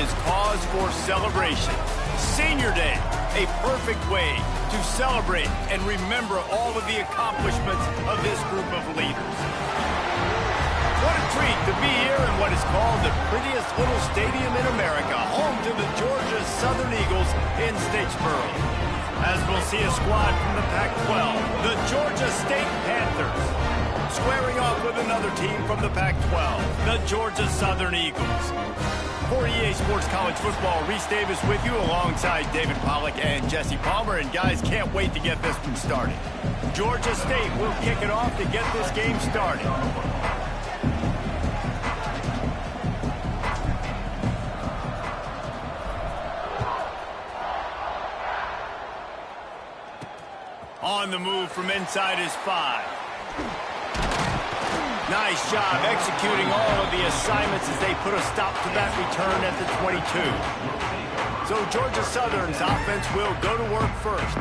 is cause for celebration. Senior Day, a perfect way to celebrate and remember all of the accomplishments of this group of leaders. What a treat to be here in what is called the prettiest little stadium in America, home to the Georgia Southern Eagles in Statesboro. As we'll see a squad from the Pac-12, the Georgia State Panthers, squaring off with another team from the Pac-12, the Georgia Southern Eagles. For EA Sports College Football, Reese Davis with you alongside David Pollack and Jesse Palmer. And guys, can't wait to get this one started. Georgia State will kick it off to get this game started. On the move from inside his 5. Nice job executing all of the assignments as they put a stop to that return at the 22. So Georgia Southern's offense will go to work first.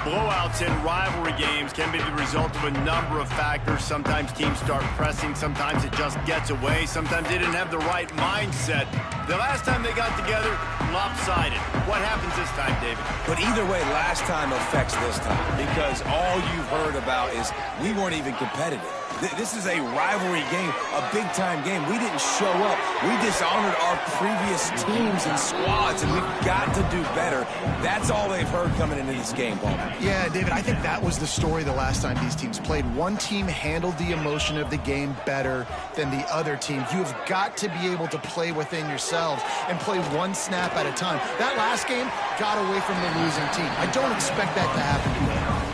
Blowouts in rivalry games can be the result of a number of factors. Sometimes teams start pressing, sometimes it just gets away, sometimes they didn't have the right mindset. The last time they got together, lopsided. What happens this time, David? But either way, last time affects this time, because all you've heard about is we weren't even competitive. This is a rivalry game, a big-time game. We didn't show up. We dishonored our previous teams and squads, and we've got to do better. That's all they've heard coming into this game, Paul. Yeah, David, I think that was the story the last time these teams played. One team handled the emotion of the game better than the other team. You have got to be able to play within yourselves and play one snap at a time. That last game got away from the losing team. I don't expect that to happen today.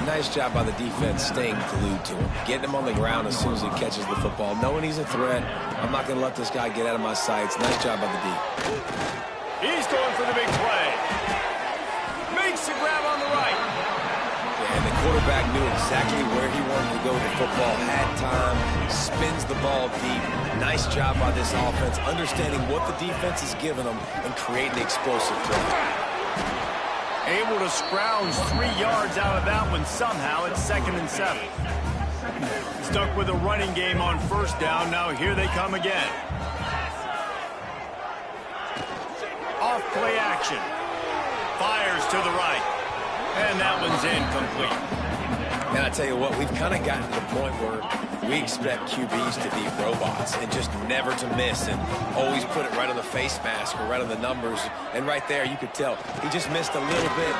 Nice job by the defense staying glued to him, getting him on the ground as soon as he catches the football, knowing he's a threat. I'm not going to let this guy get out of my sights. Nice job by the D. He's going for the big play. Makes the grab on the right. Yeah, and the quarterback knew exactly where he wanted to go with the football, had time, spins the ball deep. Nice job by this offense, understanding what the defense is giving them and creating the explosive play. Able to scrounge 3 yards out of that one somehow. It's 2nd and 7. Stuck with a running game on first down. Now here they come again. Off play action. Fires to the right. And that one's incomplete. And I tell you what, we've kind of gotten to the point where we expect QBs to be robots and just never to miss and always put it right on the face mask or right on the numbers. And right there, you could tell he just missed a little bit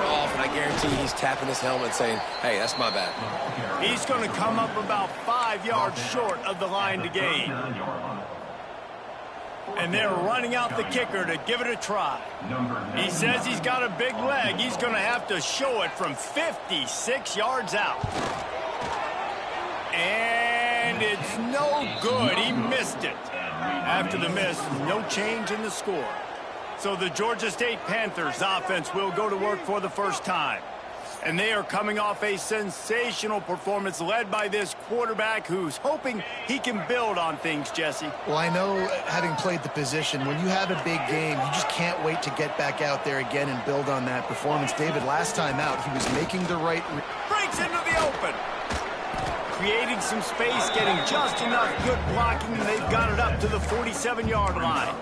off, and I guarantee he's tapping his helmet saying, hey, that's my bad. He's going to come up about 5 yards short of the line to gain. And they're running out the kicker to give it a try. He says he's got a big leg. He's going to have to show it from 56 yards out. And it's no good. He missed it. After the miss, no change in the score. So the Georgia State Panthers offense will go to work for the first time. And they are coming off a sensational performance led by this quarterback who's hoping he can build on things, Jesse. Well, I know, having played the position, when you have a big game, you just can't wait to get back out there again and build on that performance. David, last time out, he was making the right... Breaks into the open. Creating some space, getting just enough good blocking, and they've got it up to the 47-yard line.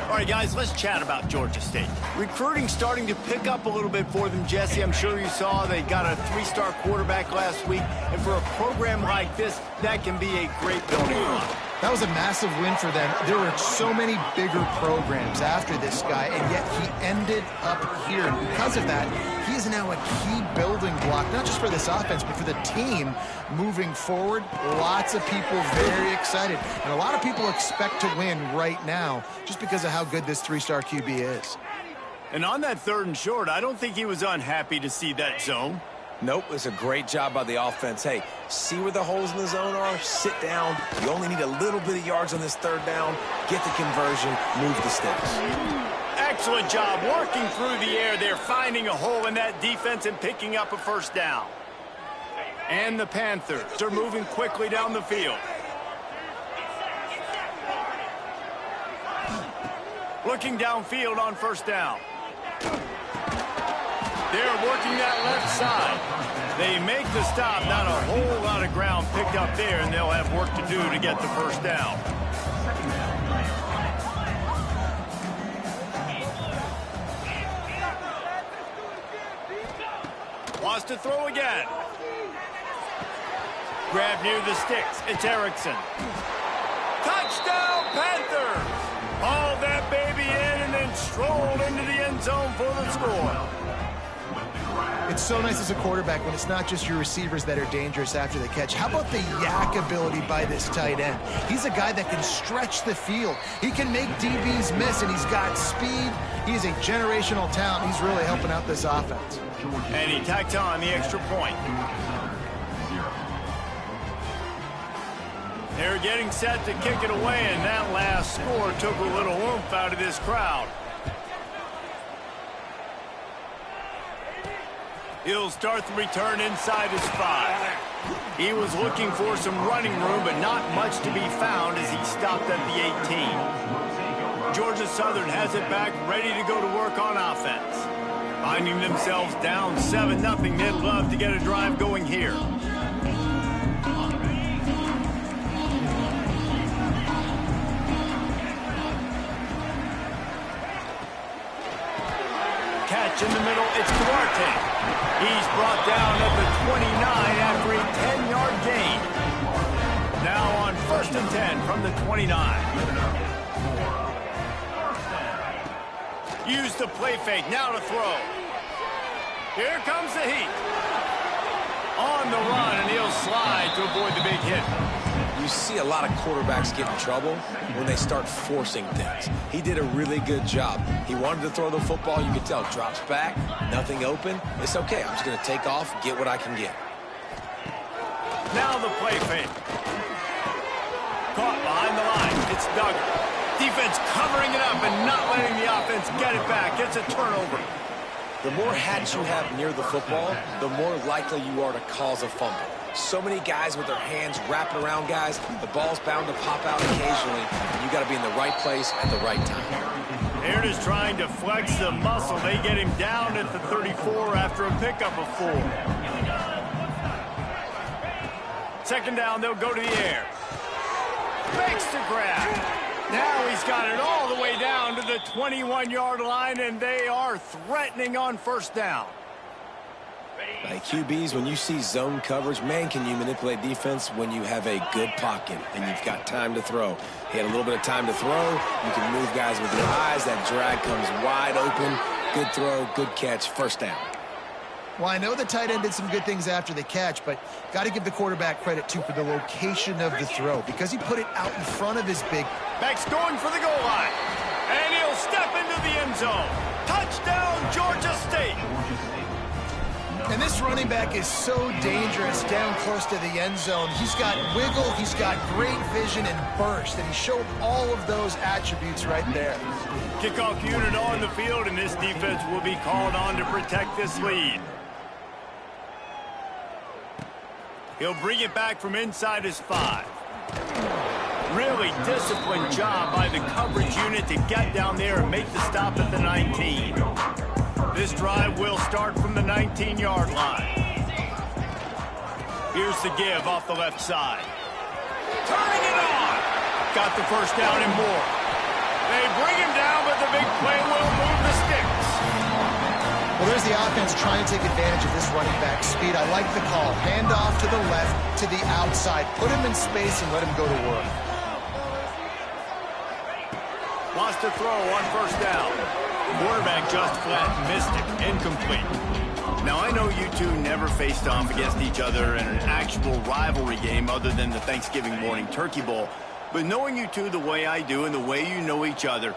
All right, guys, let's chat about Georgia State. Recruiting starting to pick up a little bit for them, Jesse. I'm sure you saw they got a 3-star quarterback last week. And for a program like this, that can be a great building block. That was a massive win for them. There were so many bigger programs after this guy, and yet he ended up here. And because of that, he is now a key building block, not just for this offense, but for the team moving forward. Lots of people very excited. And a lot of people expect to win right now just because of how good this 3-star QB is. And on that 3rd and short, I don't think he was unhappy to see that zone. Nope, it's a great job by the offense. Hey, see where the holes in the zone are? Sit down. You only need a little bit of yards on this 3rd down. Get the conversion, move the sticks. Excellent job working through the air. They're finding a hole in that defense and picking up a 1st down. And the Panthers are moving quickly down the field. Looking downfield on 1st down. They're working that left side. They make the stop. Not a whole lot of ground picked up there, and they'll have work to do to get the 1st down. Wants to throw again. Grab near the sticks. It's Erickson. Touchdown, Panthers! Hauled that baby in and then strolled into the end zone for the score. It's so nice as a quarterback when it's not just your receivers that are dangerous after the catch. How about the yak ability by this tight end? He's a guy that can stretch the field. He can make DBs miss, and he's got speed. He's a generational talent. He's really helping out this offense. And he tacks on the extra point. They're getting set to kick it away, and that last score took a little oomph out of this crowd. He'll start the return inside his 5. He was looking for some running room, but not much to be found as he stopped at the 18. Georgia Southern has it back, ready to go to work on offense. Finding themselves down 7-0, they'd love to get a drive going here. Catch in the middle, it's Duarte. He's brought down at the 29 after a 10-yard gain. Now on 1st and 10 from the 29. Use the play fake, now to throw. Here comes the heat. On the run, and he'll slide to avoid the big hit. You see a lot of quarterbacks get in trouble when they start forcing things. He did a really good job. He wanted to throw the football. You could tell, drops back, nothing open. It's okay. I'm just going to take off, get what I can get. Now the play fake. Caught behind the line. It's Duggar. Defense covering it up and not letting the offense get it back. It's a turnover. The more hats you have near the football, the more likely you are to cause a fumble. So many guys with their hands wrapping around guys, the ball's bound to pop out occasionally. You got to be in the right place at the right time. Aaron is trying to flex the muscle. They get him down at the 34 after a pickup of 4. 2nd down, they'll go to the air. Makes the grab. Now he's got it all the way down to the 21-yard line, and they are threatening on 1st down. Like QBs, when you see zone coverage, man, can you manipulate defense when you have a good pocket and you've got time to throw. He had a little bit of time to throw. You can move guys with your eyes. That drag comes wide open. Good throw, good catch, 1st down. Well, I know the tight end did some good things after the catch, but got to give the quarterback credit, too, for the location of the throw because he put it out in front of his big. Back's going for the goal line, and he'll step into the end zone. Touchdown, Georgia State. And this running back is so dangerous down close to the end zone. He's got wiggle, he's got great vision and burst, and he showed all of those attributes right there. Kickoff unit on the field, and this defense will be called on to protect this lead. He'll bring it back from inside his 5. Really disciplined job by the coverage unit to get down there and make the stop at the 19. This drive will start from the 19-yard line. Here's the give off the left side. Turning it on. Got the 1st down and more. They bring him down, but the big play will move the sticks. Well, there's the offense trying to take advantage of this running back speed. I like the call. Hand off to the left, to the outside. Put him in space and let him go to work. Wants to throw on 1st down. Quarterback just flat missed it. Incomplete. Now, I know you two never faced off against each other in an actual rivalry game other than the Thanksgiving morning Turkey Bowl. But knowing you two the way I do and the way you know each other,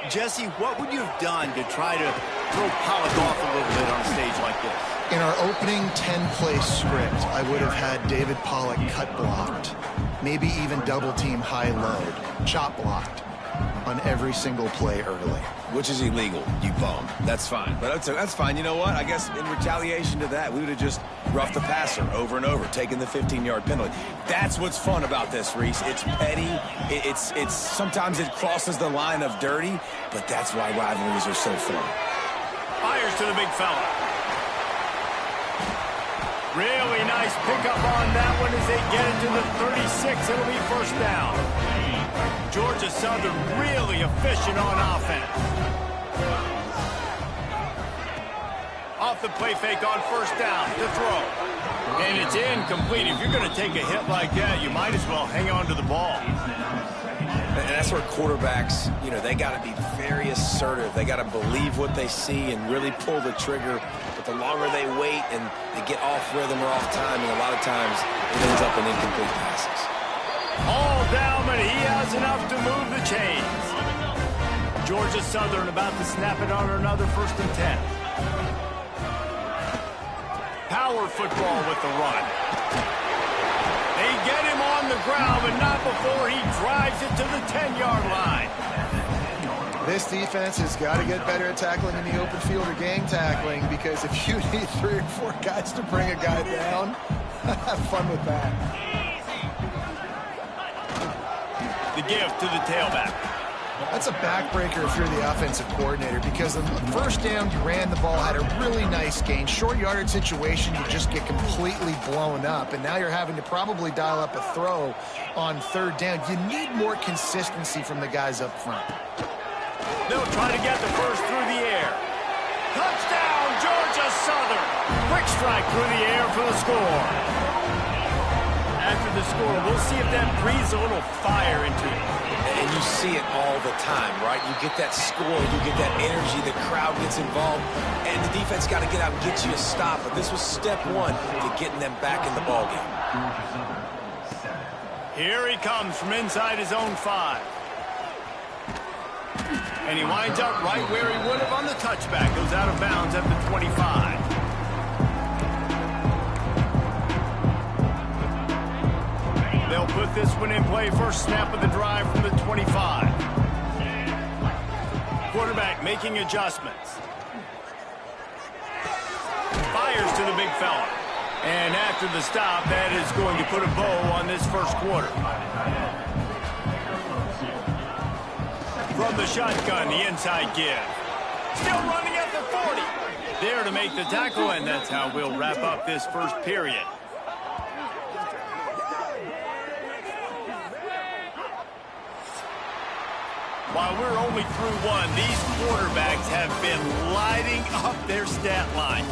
Jesse, what would you have done to try to throw Pollock off a little bit on a stage like this? In our opening 10-play script, I would have had David Pollock cut blocked, maybe even double-team high-load, chop blocked on every single play early. Which is illegal, you bum. That's fine. But that's fine. You know what? I guess in retaliation to that, we would have just roughed the passer over and over, taking the 15-yard penalty. That's what's fun about this, Reese. It's petty. It's sometimes it crosses the line of dirty, but that's why rivalries are so fun. Fires to the big fella. Really nice pickup on that one as they get it to the 36. It'll be 1st down. Georgia Southern really efficient on offense. off the play fake on first down to throw. And it's incomplete. If you're going to take a hit like that, you might as well hang on to the ball. And that's where quarterbacks, you know, they got to be very assertive. They got to believe what they see and really pull the trigger. But the longer they wait and they get off rhythm or off timing, a lot of times it ends up in incomplete passes. All down, but he has enough to move the chains. Georgia Southern about to snap it on another 1st and 10. Power football with the run. They get him on the ground, but not before he drives it to the 10-yard line. This defense has got to get better at tackling in the open field or gang tackling, because if you need 3 or 4 guys to bring a guy down, have fun with that. The give to the tailback. That's a backbreaker if you're the offensive coordinator, because on the first down, you ran the ball, had a really nice gain. Short yardage situation, you just get completely blown up, and now you're having to probably dial up a throw on 3rd down. You need more consistency from the guys up front. They'll try to get the first through the air. Touchdown, Georgia Southern. Quick strike through the air for the score. After the score, we'll see if that breathes a little fire into it. And you see it all the time, right? You get that score, you get that energy, the crowd gets involved, and the defense got to get out and get you a stop. But this was step 1 to getting them back in the ballgame. Here he comes from inside his own 5. And he winds up right where he would have on the touchback. Goes out of bounds at the 25. They'll put this one in play. First snap of the drive from the 25. Quarterback making adjustments. Fires to the big fella. And after the stop, that is going to put a bow on this first quarter. From the shotgun, the inside give. Still running at the 40. There to make the tackle, and that's how we'll wrap up this first period. While we're only through 1, these quarterbacks have been lighting up their stat line.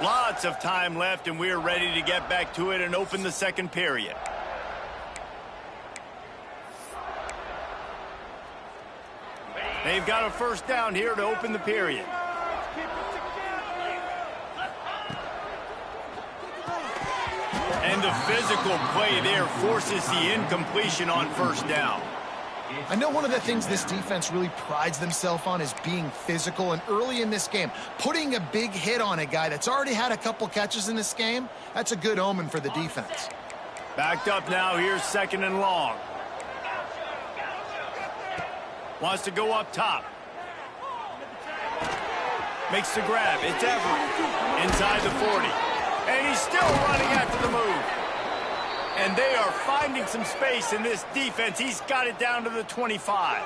Lots of time left, and we're ready to get back to it and open the second period. They've got a first down here to open the period. And the physical play there forces the incompletion on first down. I know one of the things this defense really prides themselves on is being physical, and early in this game, putting a big hit on a guy that's already had a couple catches in this game, that's a good omen for the defense. Backed up now, here's 2nd and long. Wants to go up top. Makes the grab, it's Everett. Inside the 40. And he's still running after the move. And they are finding some space in this defense. He's got it down to the 25.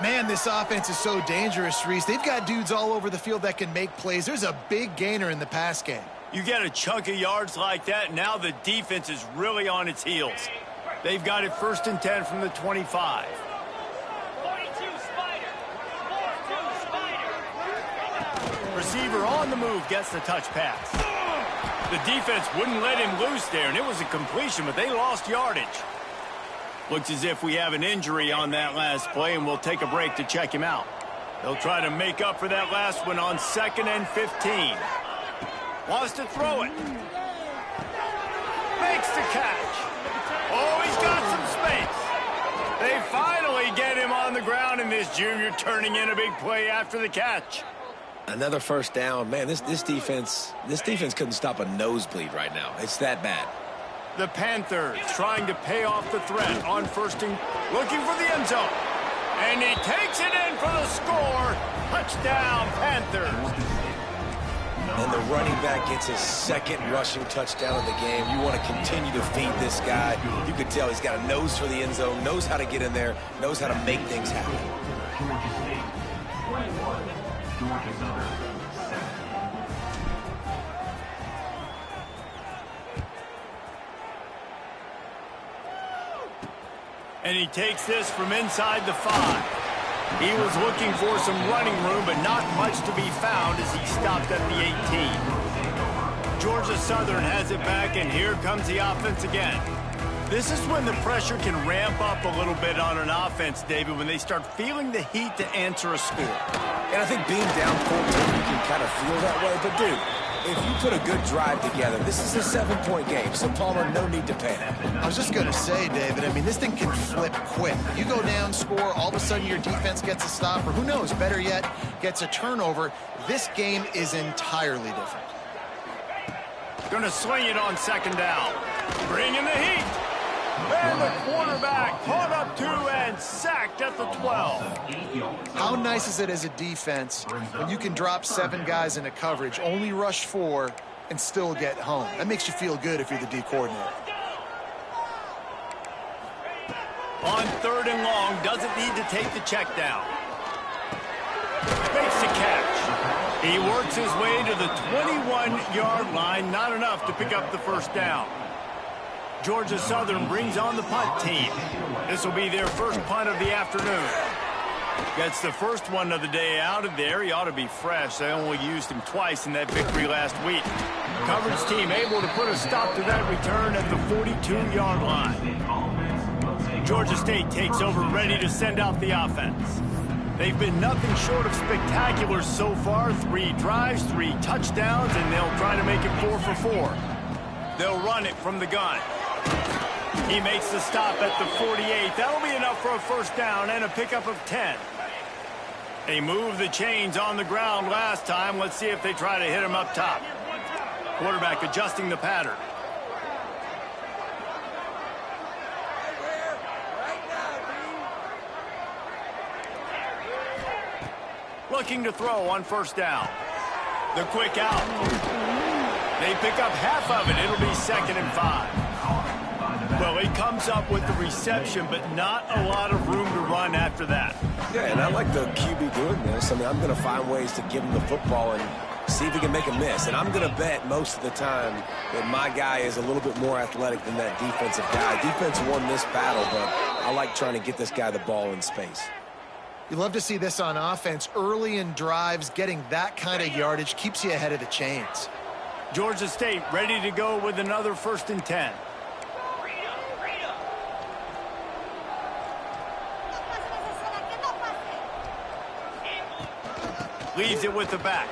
Man, this offense is so dangerous, Reese. They've got dudes all over the field that can make plays. There's a big gainer in the pass game. You get a chunk of yards like that, now the defense is really on its heels. They've got it 1st and 10 from the 25. Receiver on the move gets the touch pass. The defense wouldn't let him loose there, and it was a completion, but they lost yardage. Looks as if we have an injury on that last play, and we'll take a break to check him out. They'll try to make up for that last one on 2nd and 15. Wants to throw it. Makes the catch. Oh, he's got some space. They finally get him on the ground, and this junior turning in a big play after the catch. Another first down. Man, this defense couldn't stop a nosebleed right now. It's that bad. The Panthers trying to pay off the threat on 1st and looking for the end zone. And he takes it in for the score. Touchdown, Panthers. And the running back gets his 2nd rushing touchdown of the game. You want to continue to feed this guy. You can tell he's got a nose for the end zone, knows how to get in there, knows how to make things happen. And he takes this from inside the 5. He was looking for some running room, but not much to be found as he stopped at the 18. Georgia Southern has it back, and here comes the offense again. This is when the pressure can ramp up a little bit on an offense, David, when they start feeling the heat to answer a score. And I think being down 14, you can kind of feel that way. But, dude, if you put a good drive together, this is a 7-point game. So, Palmer, no need to panic. I was just going to say, David, I mean, this thing can flip quick. You go down, score, all of a sudden your defense gets a stop, or who knows, better yet, gets a turnover. This game is entirely different. Going to swing it on 2nd down. Bringing the heat. And the quarterback caught up to and sacked at the 12. How nice is it as a defense when you can drop 7 guys into coverage, only rush 4, and still get home? That makes you feel good if you're the D coordinator. On 3rd and long, doesn't need to take the check down. Makes the catch. He works his way to the 21-yard line, not enough to pick up the 1st down. Georgia Southern brings on the punt team. This will be their first punt of the afternoon. Gets the first one of the day out of there. He ought to be fresh. They only used him twice in that victory last week. Coverage team able to put a stop to that return at the 42-yard line. Georgia State takes over, ready to send out the offense. They've been nothing short of spectacular so far. 3 drives, 3 touchdowns, and they'll try to make it 4 for 4. They'll run it from the gun. He makes the stop at the 48. That'll be enough for a 1st down and a pickup of 10. They moved the chains on the ground last time. Let's see if they try to hit him up top. Quarterback adjusting the pattern. Looking to throw on 1st down. The quick out. They pick up half of it. It'll be 2nd and 5. Well, he comes up with the reception, but not a lot of room to run after that. Yeah, and I like the QB doing this. I mean, I'm going to find ways to give him the football and see if he can make a miss. And I'm going to bet most of the time that my guy is a little bit more athletic than that defensive guy. Defense won this battle, but I like trying to get this guy the ball in space. You love to see this on offense. Early in drives, getting that kind of yardage keeps you ahead of the chains. Georgia State ready to go with another 1st and 10. Leaves it with the back.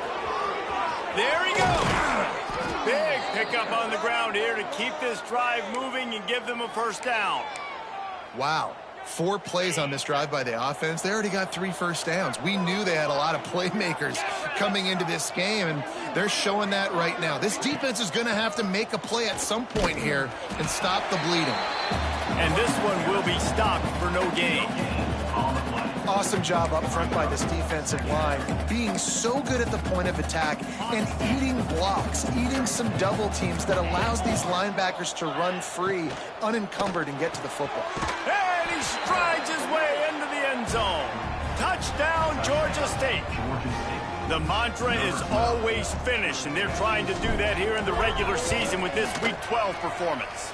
There he goes. Big pickup on the ground here to keep this drive moving and give them a 1st down. Wow. 4 plays on this drive by the offense. They already got 3 1st downs. We knew they had a lot of playmakers coming into this game, and they're showing that right now. This defense is going to have to make a play at some point here and stop the bleeding. And this one will be stopped for no gain. Awesome job up front by this defensive line, being so good at the point of attack and eating blocks, eating some double teams that allows these linebackers to run free, unencumbered, and get to the football. And he strides his way into the end zone. Touchdown, Georgia State. The mantra is always finish, and they're trying to do that here in the regular season with this Week 12 performance.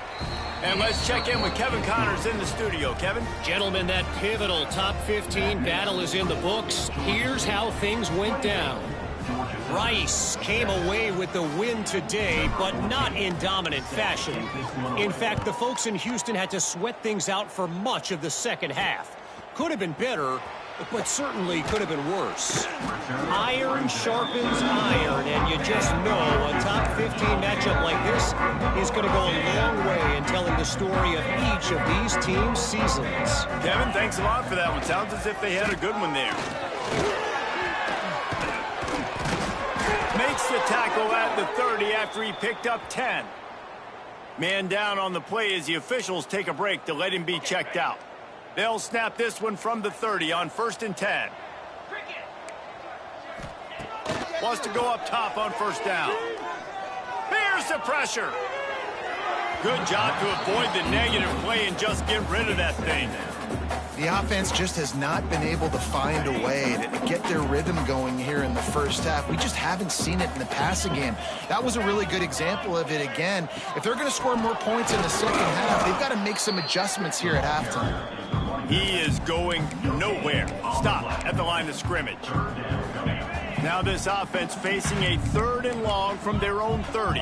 And let's check in with Kevin Connors in the studio. Kevin? Gentlemen, that pivotal top 15 battle is in the books. Here's how things went down. Rice came away with the win today, but not in dominant fashion. In fact, the folks in Houston had to sweat things out for much of the 2nd half. Could have been better, but certainly could have been worse. Iron sharpens iron, and you just know a top 15 matchup like this is going to go a long way in telling the story of each of these teams' seasons. Kevin, thanks a lot for that one. Sounds as if they had a good one there. Makes the tackle at the 30 after he picked up 10. Man down on the play as the officials take a break to let him be checked out. They'll snap this one from the 30 on 1st and 10. Wants to go up top on 1st down. Here's the pressure. Good job to avoid the negative play and just get rid of that thing. The offense just has not been able to find a way to get their rhythm going here in the 1st half. We just haven't seen it in the passing game. That was a really good example of it again. If they're going to score more points in the 2nd half, they've got to make some adjustments here at halftime. He is going nowhere. Stop at the line of scrimmage. Now this offense facing a 3rd and long from their own 30.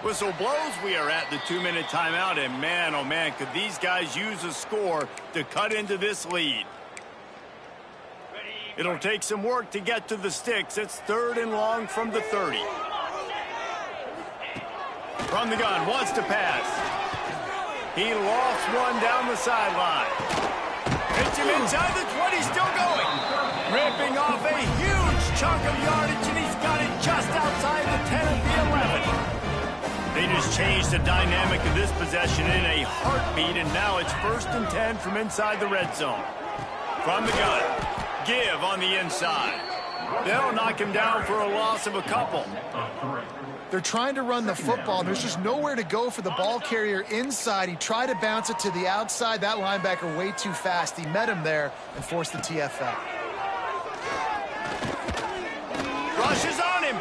Whistle blows. We are at the 2-minute timeout, and man, oh man, could these guys use a score to cut into this lead. It'll take some work to get to the sticks. It's 3rd and long from the 30. From the gun, wants to pass. He lost one down the sideline. Hits him inside the 20, still going. Ripping off a huge chunk of yardage, and he's got it just outside the 10 of the 11. They just changed the dynamic of this possession in a heartbeat, and now it's 1st and 10 from inside the red zone. From the gun, give on the inside. They'll knock him down for a loss of a couple. They're trying to run the football, and there's just nowhere to go for the ball carrier inside. He tried to bounce it to the outside. That linebacker way too fast. He met him there and forced the TFL. Rushes on him.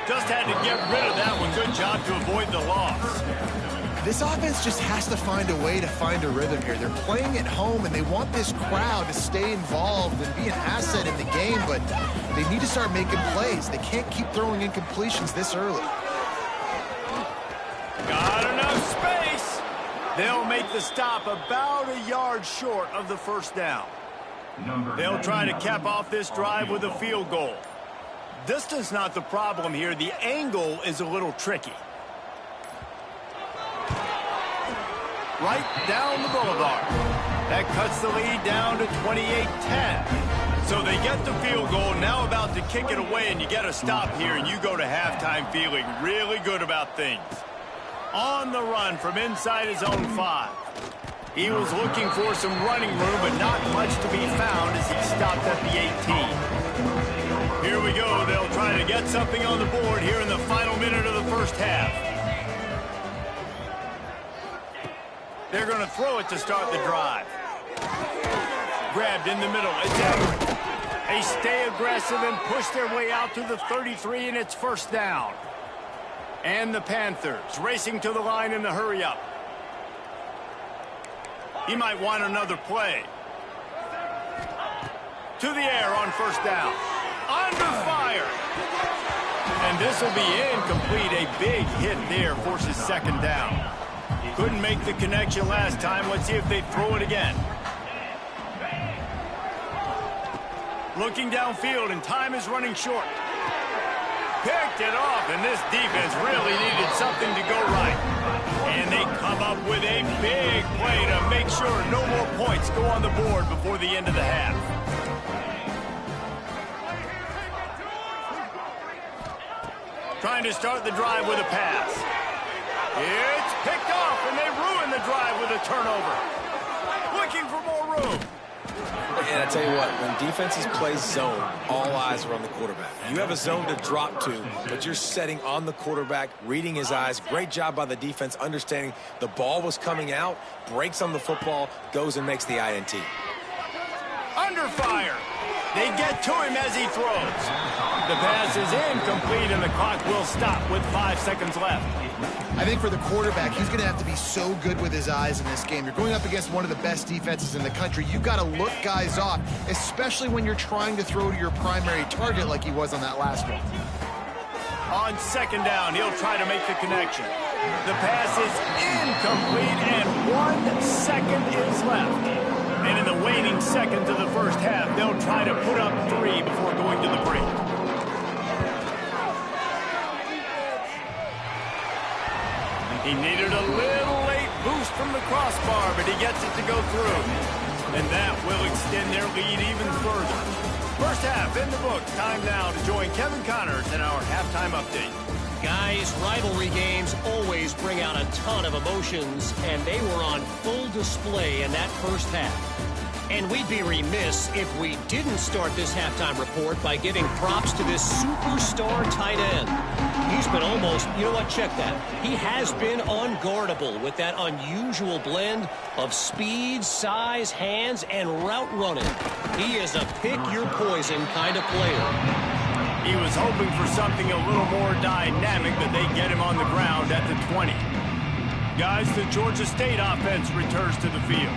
Just had to get rid of that one. Good job to avoid the loss. This offense just has to find a way to find a rhythm here. They're playing at home, and they want this crowd to stay involved and be an asset in the game, but they need to start making plays. They can't keep throwing incompletions this early. Got enough space. They'll make the stop about a yard short of the 1st down. They'll try to cap off this drive with a field goal. Distance not the problem here. The angle is a little tricky. Right down the boulevard. That cuts the lead down to 28-10. So they get the field goal, now about to kick it away, and you get a stop here, and you go to halftime feeling really good about things. On the run from inside his own 5. He was looking for some running room, but not much to be found as he stopped at the 18. Here we go. They'll try to get something on the board here in the final minute of the 1st half. They're going to throw it to start the drive. Grabbed in the middle. It's Everett. They stay aggressive and push their way out to the 33, and it's 1st down. And the Panthers racing to the line in the hurry-up. He might want another play. To the air on 1st down. Under fire. And this will be incomplete. A big hit there forces 2nd down. Couldn't make the connection last time. Let's see if they throw it again. Looking downfield, and time is running short. Picked it off, and this defense really needed something to go right. And they come up with a big play to make sure no more points go on the board before the end of the half. Trying to start the drive with a pass. It's picked off, and they ruin the drive with a turnover. Looking for more room. And I tell you what, when defenses play zone, all eyes are on the quarterback. You have a zone to drop to, but you're setting on the quarterback, reading his eyes. Great job by the defense, understanding the ball was coming out, breaks on the football, goes and makes the INT. Under fire. They get to him as he throws. The pass is incomplete, and the clock will stop with 5 seconds left. I think for the quarterback, he's going to have to be so good with his eyes in this game. You're going up against one of the best defenses in the country. You've got to look guys off, especially when you're trying to throw to your primary target like he was on that last one. On 2nd down, he'll try to make the connection. The pass is incomplete, and 1 second is left. And in the waning seconds of the 1st half, they'll try to put up 3 before going to the break. He needed a little late boost from the crossbar, but he gets it to go through. And that will extend their lead even further. 1st half in the books. Time now to join Kevin Connors in our halftime update. Guys, rivalry games always bring out a ton of emotions, and they were on full display in that 1st half. And we'd be remiss if we didn't start this halftime report by giving props to this superstar tight end. He's been almost, you know what, check that. He has been unguardable with that unusual blend of speed, size, hands, and route running. He is a pick-your-poison kind of player. He was hoping for something a little more dynamic, but they get him on the ground at the 20. Guys, the Georgia State offense returns to the field.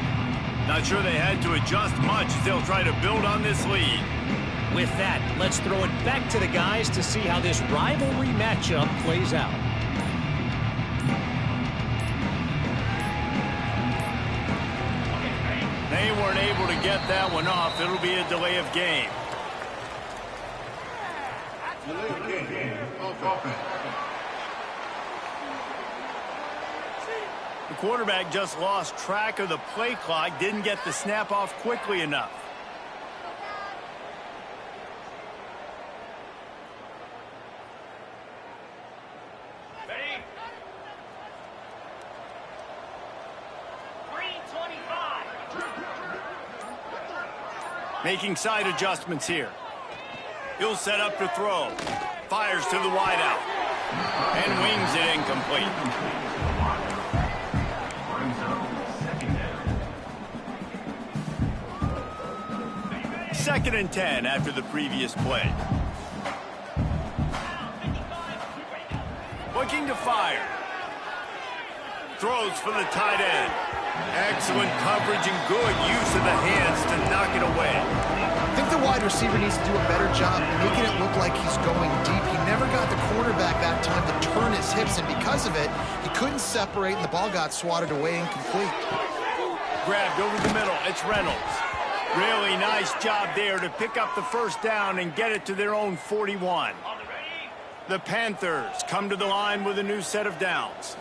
Not sure they had to adjust much as they'll try to build on this lead. With that, let's throw it back to the guys to see how this rivalry matchup plays out. They weren't able to get that one off. It'll be a delay of game. The quarterback just lost track of the play clock, didn't get the snap off quickly enough. Making side adjustments here. He'll set up to throw. Fires to the wideout. And wings it incomplete. Second and 10 after the previous play. Looking to fire. Throws for the tight end. Excellent coverage and good use of the hands to knock it away. I think the wide receiver needs to do a better job making it look like he's going deep. He never got the cornerback that time to turn his hips, and because of it, he couldn't separate, and the ball got swatted away incomplete. Grabbed over the middle. It's Reynolds. Really nice job there to pick up the first down and get it to their own 41. The Panthers come to the line with a new set of downs.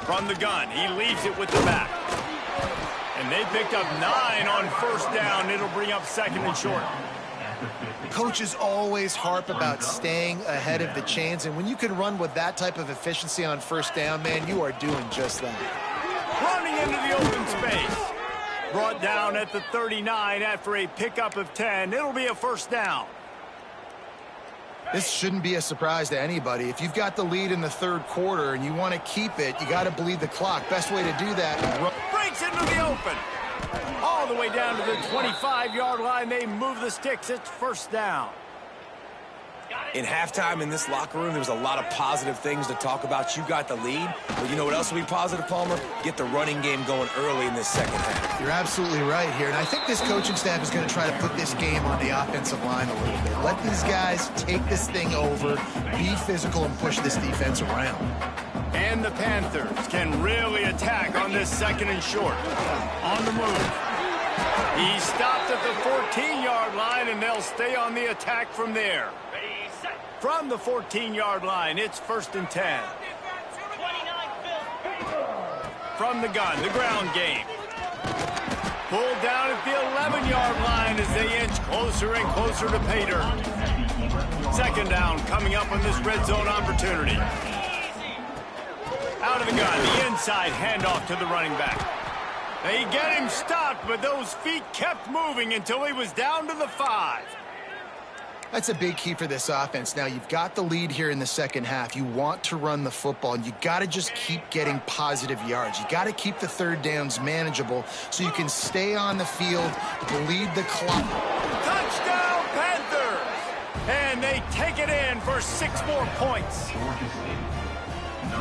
From the gun, he leaves it with the back. And they picked up 9 on first down. It'll bring up second and short. Coaches always harp about staying ahead of the chains, and when you can run with that type of efficiency on first down, man, you are doing just that. Running into the open space. Brought down at the 39 after a pickup of 10. It'll be a first down. This shouldn't be a surprise to anybody. If you've got the lead in the third quarter and you want to keep it, you got to bleed the clock. Best way to do that. Breaks into the open. All the way down to the 25-yard line. They move the sticks. It's first down. In halftime in this locker room, there was a lot of positive things to talk about. You got the lead. But you know what else will be positive, Palmer? Get the running game going early in this second half. You're absolutely right here. And I think this coaching staff is going to try to put this game on the offensive line a little bit. Let these guys take this thing over, be physical, and push this defense around. And the Panthers can really attack on this second and short. On the move. He stopped at the 14-yard line, and they'll stay on the attack from there. From the 14-yard line, it's first and 10. From the gun, the ground game. Pulled down at the 11-yard line as they inch closer and closer to pay dirt. Second down coming up on this red zone opportunity. Out of the gun, the inside handoff to the running back. They get him stopped, but those feet kept moving until he was down to the 5. That's a big key for this offense. Now, you've got the lead here in the second half. You want to run the football, and you got to just keep getting positive yards. You got to keep the third downs manageable so you can stay on the field, bleed the clock. Touchdown, Panthers! And they take it in for 6 more points.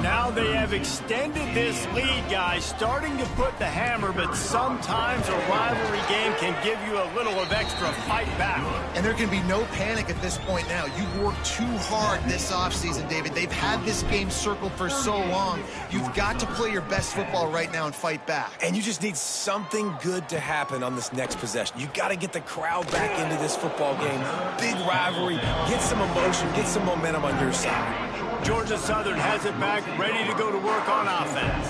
Now they have extended this lead, guys, starting to put the hammer, but sometimes a rivalry game can give you a little of extra fight back. And there can be no panic at this point now. You've worked too hard this offseason, David. They've had this game circled for so long. You've got to play your best football right now and fight back. And you just need something good to happen on this next possession. You got to get the crowd back into this football game. Big rivalry. Get some emotion. Get some momentum on your side. Georgia Southern has it back, ready to go to work on offense.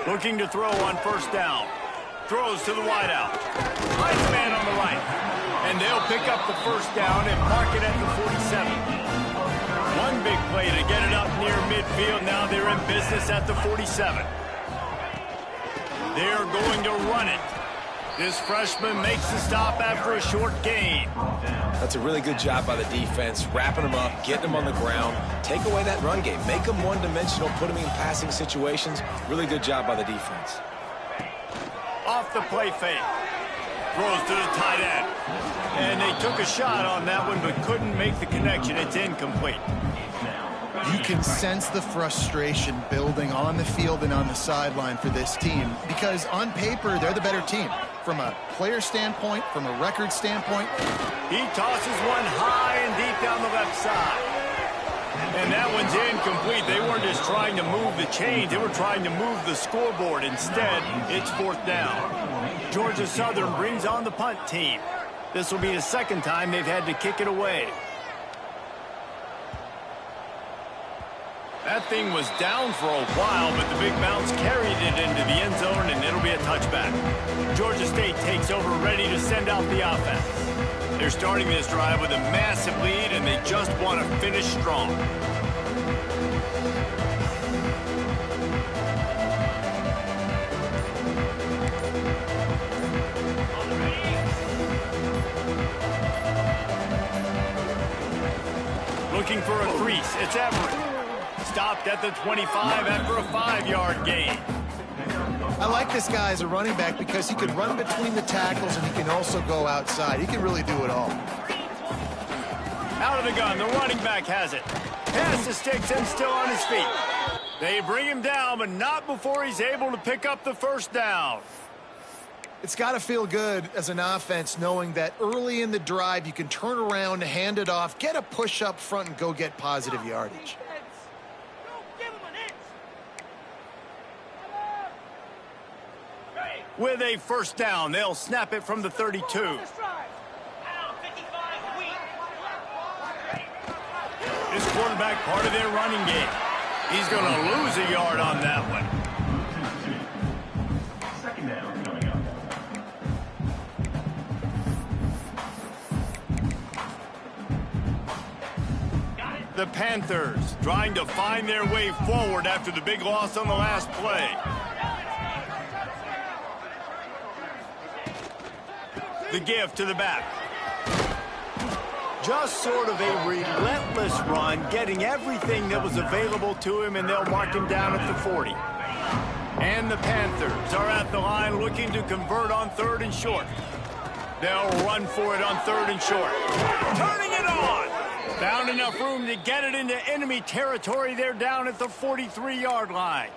Looking to throw on first down. Throws to the wideout. Finds a man on the right. And they'll pick up the first down and mark it at the 47. One big play to get it up near midfield. Now they're in business at the 47. They're going to run it. This freshman makes the stop after a short gain. That's a really good job by the defense, wrapping them up, getting them on the ground. Take away that run game. Make them one-dimensional, put them in passing situations. Really good job by the defense. Off the play fake. Throws to the tight end. And they took a shot on that one but couldn't make the connection. It's incomplete. You can sense the frustration building on the field and on the sideline for this team because on paper, they're the better team. From a player standpoint, from a record standpoint. He tosses one high and deep down the left side. And that one's incomplete. They weren't just trying to move the chains. They were trying to move the scoreboard. Instead, it's 4th down. Georgia Southern brings on the punt team. This will be the second time they've had to kick it away. That thing was down for a while, but the big bounce carried it into the end zone, and it'll be a touchback. Georgia State takes over, ready to send out the offense. They're starting this drive with a massive lead, and they just want to finish strong. Looking for a crease. It's Everett. Stopped at the 25 after a 5-yard gain. I like this guy as a running back because he can run between the tackles and he can also go outside. He can really do it all. Out of the gun, the running back has it. Pass to sticks and still on his feet. They bring him down, but not before he's able to pick up the first down. It's got to feel good as an offense knowing that early in the drive you can turn around, hand it off, get a push up front, and go get positive yardage. With a first down, they'll snap it from the 32. This quarterback part of their running game. He's going to lose a yard on that one. Second down coming up. The Panthers trying to find their way forward after the big loss on the last play. The give to the back. Just sort of a relentless run, getting everything that was available to him, and they'll mark him down at the 40. And the Panthers are at the line looking to convert on 3rd and short. They'll run for it on 3rd and short. Turning it on! Found enough room to get it into enemy territory. They're down at the 43-yard line.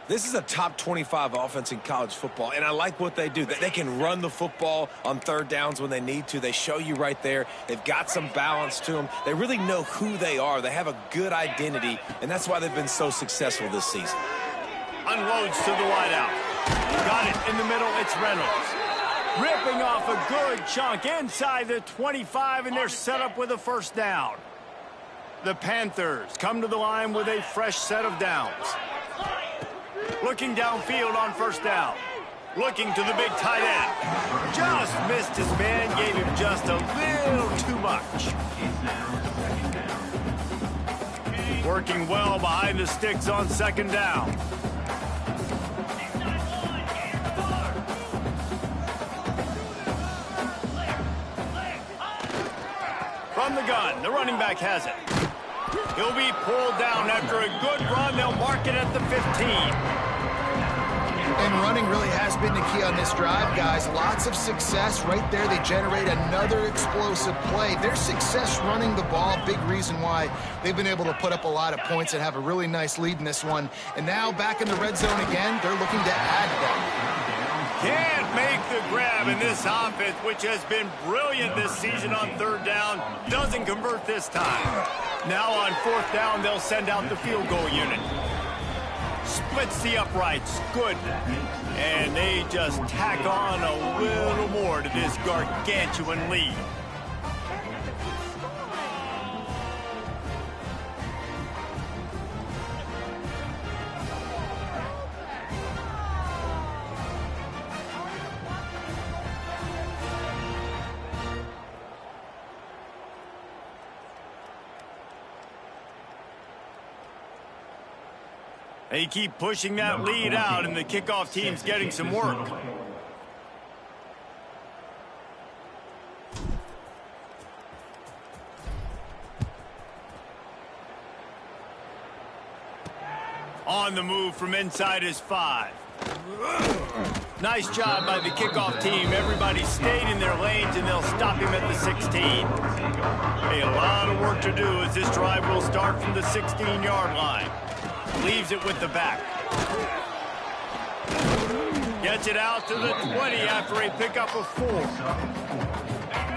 This is a top 25 offense in college football, and I like what they do. They can run the football on 3rd downs when they need to. They show you right there. They've got some balance to them. They really know who they are. They have a good identity, and that's why they've been so successful this season. Unloads to the wideout. Got it in the middle. It's Reynolds. Ripping off a good chunk inside the 25, and they're set up with a first down. The Panthers come to the line with a fresh set of downs. Looking downfield on first down. Looking to the big tight end. Just missed his man, gave him just a little too much. Working well behind the sticks on 2nd down. From the gun, the running back has it. He'll be pulled down after a good run. They'll mark it at the 15. And running really has been the key on this drive, guys. Lots of success right there. They generate another explosive play. Their success running the ball, big reason why they've been able to put up a lot of points and have a really nice lead in this one. And now back in the red zone again, they're looking to add that. Can't make the grab, in this offense, which has been brilliant this season on 3rd down, doesn't convert this time. Now on 4th down, they'll send out the field goal unit. Splits the uprights. Good. And they just tack on a little more to this gargantuan lead. They keep pushing that lead out, and the kickoff team's getting some work. On the move from inside his 5. Nice job by the kickoff team. Everybody stayed in their lanes, and they'll stop him at the 16. A lot of work to do as this drive will start from the 16-yard line. Leaves it with the back. Gets it out to the 20 after a pickup of 4.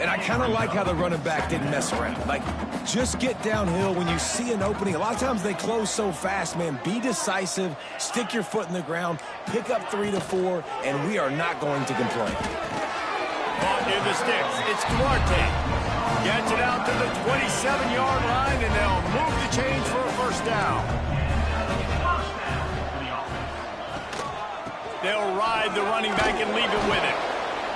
And I kind of like how the running back didn't mess around. Like, just get downhill when you see an opening. A lot of times they close so fast, man. Be decisive, stick your foot in the ground, pick up 3 to 4, and we are not going to complain. Caught near the sticks. It's Duarte. Gets it out to the 27-yard line, and they'll move the chains for a first down. They'll ride the running back and leave it with him.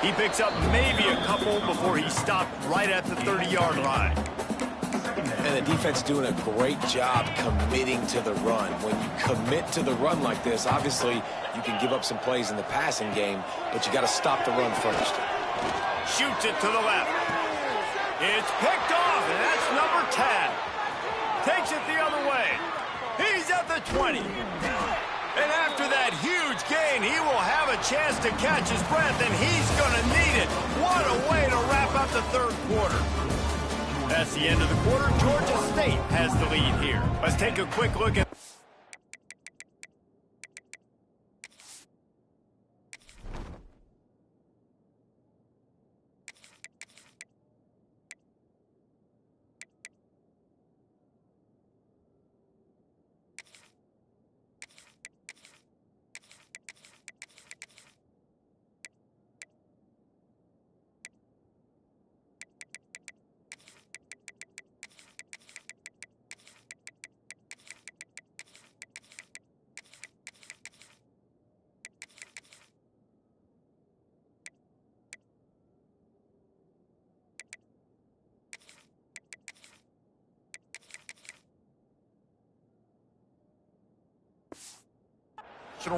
He picks up maybe a couple before he stopped right at the 30-yard line. And the defense doing a great job committing to the run. When you commit to the run like this, obviously you can give up some plays in the passing game, but you got to stop the run first. Shoots it to the left. It's picked off, and that's number 10. Takes it the other way. He's at the 20. And after that huge gain, he will have a chance to catch his breath, and he's going to need it. What a way to wrap up the third quarter. That's the end of the quarter. Georgia State has the lead here. Let's take a quick look at...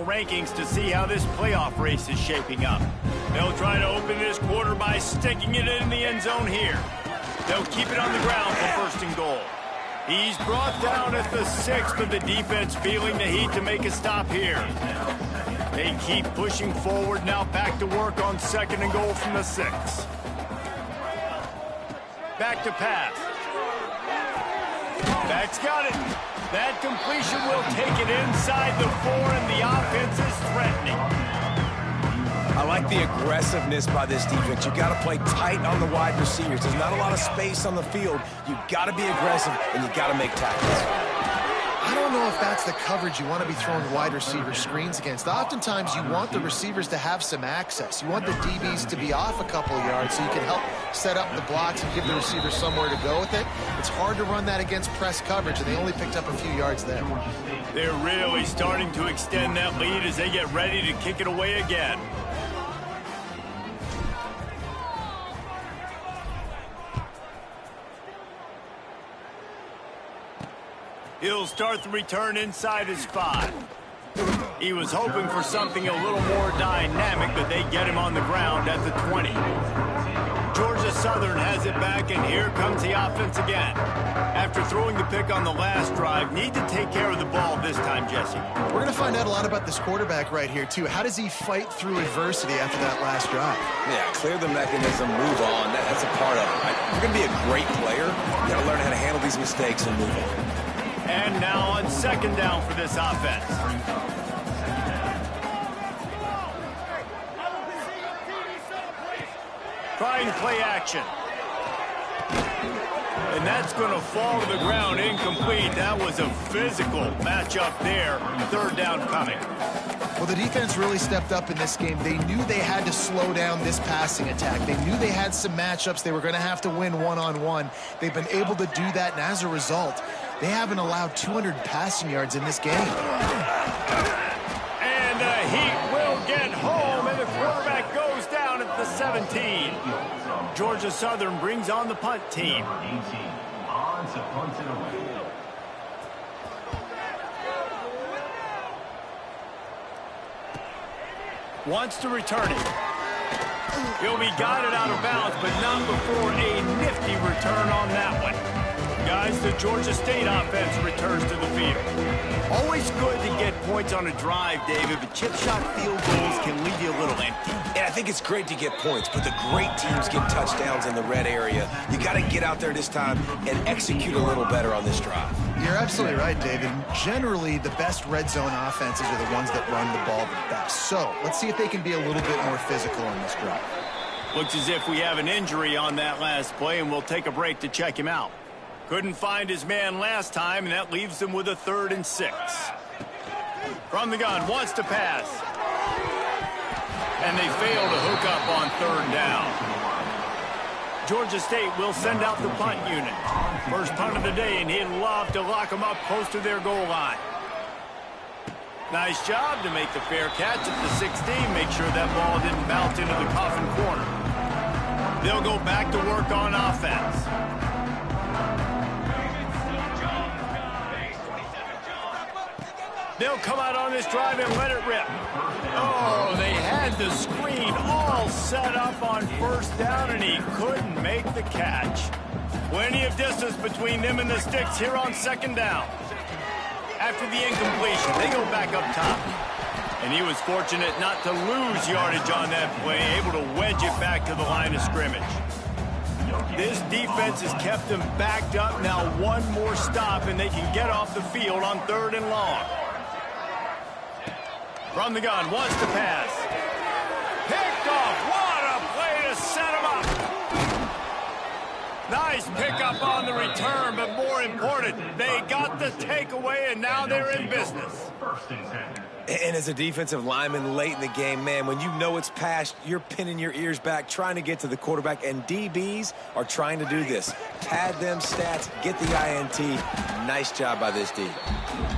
rankings to see how this playoff race is shaping up. They'll try to open this quarter by sticking it in the end zone here. They'll keep it on the ground for first and goal. He's brought down at the 6, but the defense feeling the heat to make a stop here. They keep pushing forward, now back to work on second and goal from the 6. Back to pass. Back's got it. That completion will take it inside the 4, and the offense is threatening. I like the aggressiveness by this defense. You got to play tight on the wide receivers. There's not a lot of space on the field. You got to be aggressive, and you got to make tackles. I don't know if that's the coverage you want to be throwing wide receiver screens against. Oftentimes, you want the receivers to have some access. You want the DBs to be off a couple of yards so you can help set up the blocks and give the receivers somewhere to go with it. It's hard to run that against press coverage, and they only picked up a few yards there. They're really starting to extend that lead as they get ready to kick it away again. He'll start the return inside his 5. He was hoping for something a little more dynamic, but they get him on the ground at the 20. Georgia Southern has it back, and here comes the offense again. After throwing the pick on the last drive, need to take care of the ball this time, Jesse. We're going to find out a lot about this quarterback right here, too. How does he fight through adversity after that last drive? Yeah, clear the mechanism, move on. That's a part of it, right? If you're going to be a great player, you got to learn how to handle these mistakes and move on. And now on second down for this offense. Trying to play action. And that's going to fall to the ground incomplete. That was a physical matchup there. Third down coming. Well, the defense really stepped up in this game. They knew they had to slow down this passing attack. They knew they had some matchups they were going to have to win one-on-one. They've been able to do that, and as a result, they haven't allowed 200 passing yards in this game. And the Heat will get home, and the quarterback goes down at the 17. Georgia Southern brings on the punt team. Wants to return it. He'll be guided out of bounds, but not before a nifty return on that one. Guys as the Georgia State offense returns to the field. Always good to get points on a drive, David, but chip shot field goals can leave you a little empty. And I think it's great to get points, but the great teams get touchdowns in the red area. You got to get out there this time and execute a little better on this drive. You're absolutely right, David. Generally, the best red zone offenses are the ones that run the ball the best. So let's see if they can be a little bit more physical in this drive. Looks as if we have an injury on that last play, and we'll take a break to check him out. Couldn't find his man last time, and that leaves him with a 3rd and 6. From the gun, wants to pass. And they fail to hook up on 3rd down. Georgia State will send out the punt unit. First punt of the day, and he'd love to lock them up close to their goal line. Nice job to make the fair catch at the 16. Make sure that ball didn't bounce into the coffin corner. They'll go back to work on offense. They'll come out on this drive and let it rip. Oh, they had the screen all set up on 1st down, and he couldn't make the catch. Plenty of distance between them and the sticks here on 2nd down. After the incompletion, they go back up top. And he was fortunate not to lose yardage on that play, able to wedge it back to the line of scrimmage. This defense has kept them backed up. Now one more stop, and they can get off the field on 3rd and long. From the gun, wants to pass. Picked off. What a play to set him up. Nice pickup on the return, but more important, they got the takeaway, and now they're in business. And as a defensive lineman late in the game, man, when you know it's past, you're pinning your ears back, trying to get to the quarterback, and DBs are trying to do this. Pad them stats, get the INT. Nice job by this D.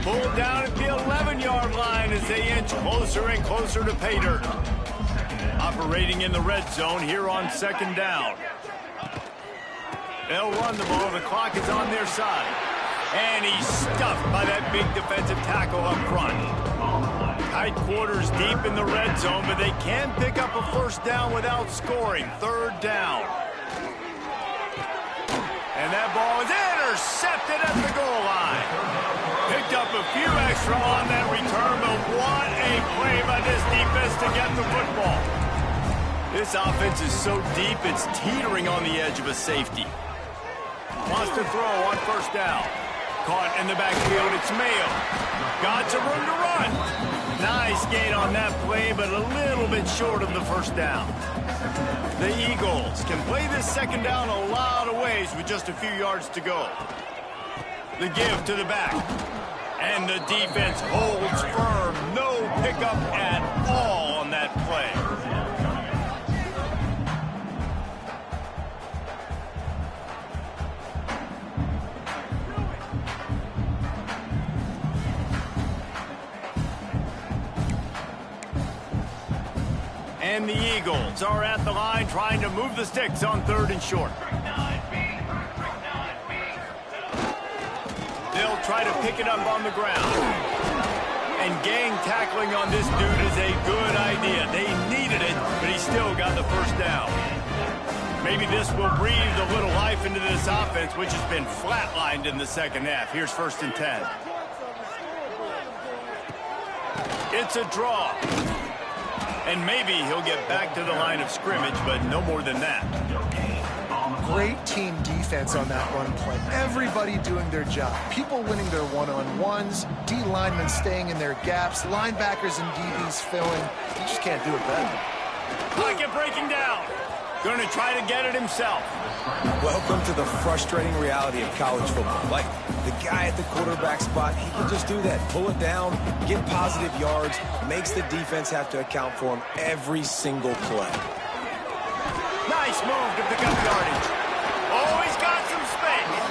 Pulled down at the 11-yard line as they inch closer and closer to pay dirt. Operating in the red zone here on 2nd down. They'll run the ball. The clock is on their side. And he's stuffed by that big defensive tackle up front. Tight quarters deep in the red zone, but they can pick up a 1st down without scoring. 3rd down. And that ball is intercepted at the goal line. Picked up a few extra on that return, but what a play by this defense to get the football. This offense is so deep, it's teetering on the edge of a safety. Wants to throw on 1st down. Caught in the backfield, it's Mayo. Got some room to run. Nice gain on that play, but a little bit short of the 1st down. The Eagles can play this 2nd down a lot of ways with just a few yards to go. The give to the back. And the defense holds firm. No pickup at all on that play. And the Eagles are at the line trying to move the sticks on 3rd and short. They'll try to pick it up on the ground. And gang tackling on this dude is a good idea. They needed it, but he still got the 1st down. Maybe this will breathe a little life into this offense, which has been flatlined in the 2nd half. Here's 1st and 10. It's a draw. And maybe he'll get back to the line of scrimmage, but no more than that. Great team defense on that run play. Everybody doing their job. People winning their one-on-ones, D linemen staying in their gaps, linebackers and DBs filling. You just can't do it better. Pocket breaking down. Going to try to get it himself. Welcome to the frustrating reality of college football. Like, the guy at the quarterback spot, he can just do that. Pull it down, get positive yards, makes the defense have to account for him every single play. Nice move to pick up yardage. Oh, he's got some space.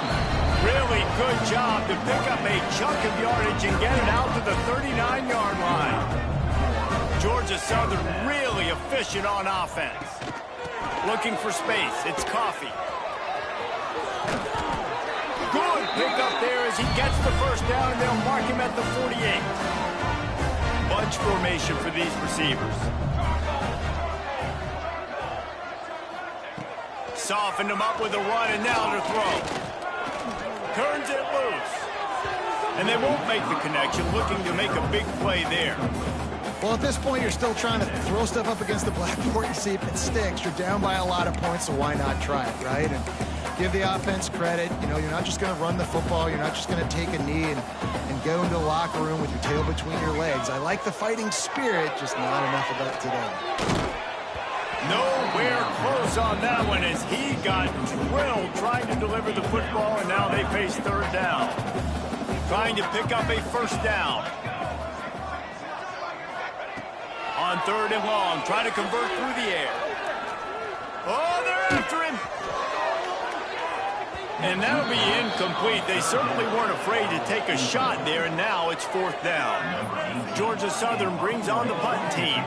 Really good job to pick up a chunk of yardage and get it out to the 39-yard line. Georgia Southern really efficient on offense. Looking for space. It's Coffee. Good pick up there as he gets the 1st down, and they'll mark him at the 48. Bunch formation for these receivers. Softened him up with a run, and now to throw. Turns it loose. And they won't make the connection, looking to make a big play there. Well, at this point, you're still trying to throw stuff up against the blackboard and see if it sticks. You're down by a lot of points, so why not try it, right? And give the offense credit. You know, you're not just going to run the football. You're not just going to take a knee and go into the locker room with your tail between your legs. I like the fighting spirit, just not enough of that today. Nowhere close on that one as he got drilled trying to deliver the football, and now they face third down. Trying to pick up a first down. On third and long, trying to convert through the air. Oh, they're after him. And that'll be incomplete. They certainly weren't afraid to take a shot there, and now it's fourth down. Georgia Southern brings on the punt team.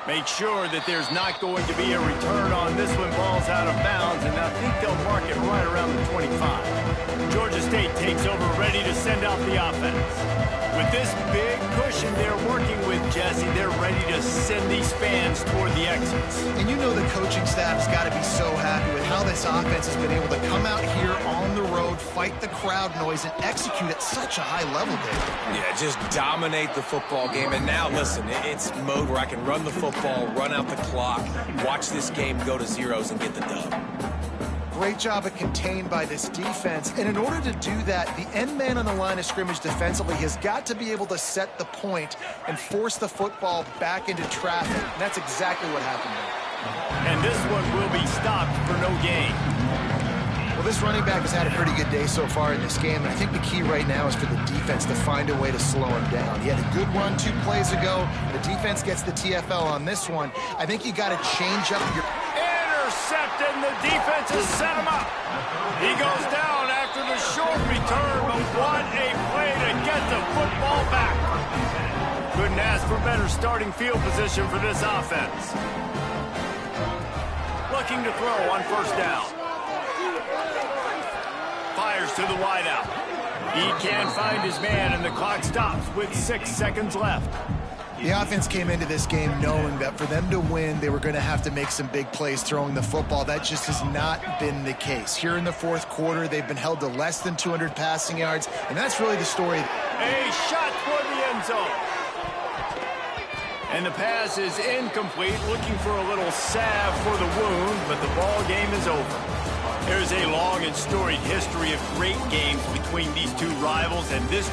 Make sure that there's not going to be a return on this one. Ball's out of bounds, and I think they'll mark it right around the 25. Georgia State takes over, ready to send out the offense. With this big cushion they're working with, Jesse, they're ready to send these fans toward the exits. And you know the coaching staff has got to be so happy with how this offense has been able to come out here on the road, fight the crowd noise, and execute at such a high level, David. Yeah, just dominate the football game. And now, listen, it's mode where I can run the football, run out the clock, watch this game go to zeros and get the dub. Great job of contained by this defense. And in order to do that, the end man on the line of scrimmage defensively has got to be able to set the point and force the football back into traffic. And that's exactly what happened there. And this one will be stopped for no gain. Well, this running back has had a pretty good day so far in this game, and I think the key right now is for the defense to find a way to slow him down. He had a good run 2 plays ago. The defense gets the TFL on this one. I think you got to change up your... Intercepted, and the defense has set him up. He goes down after the short return, but what a play to get the football back. Couldn't ask for better starting field position for this offense. Looking to throw on first down. Fires to the wideout. He can't find his man, and the clock stops with 6 seconds left. The offense came into this game knowing that for them to win, they were going to have to make some big plays throwing the football. That just has not been the case. Here in the fourth quarter, they've been held to less than 200 passing yards, and that's really the story. A shot toward the end zone. And the pass is incomplete, looking for a little salve for the wound, but the ball game is over. There's a long and storied history of great games between these two rivals, and this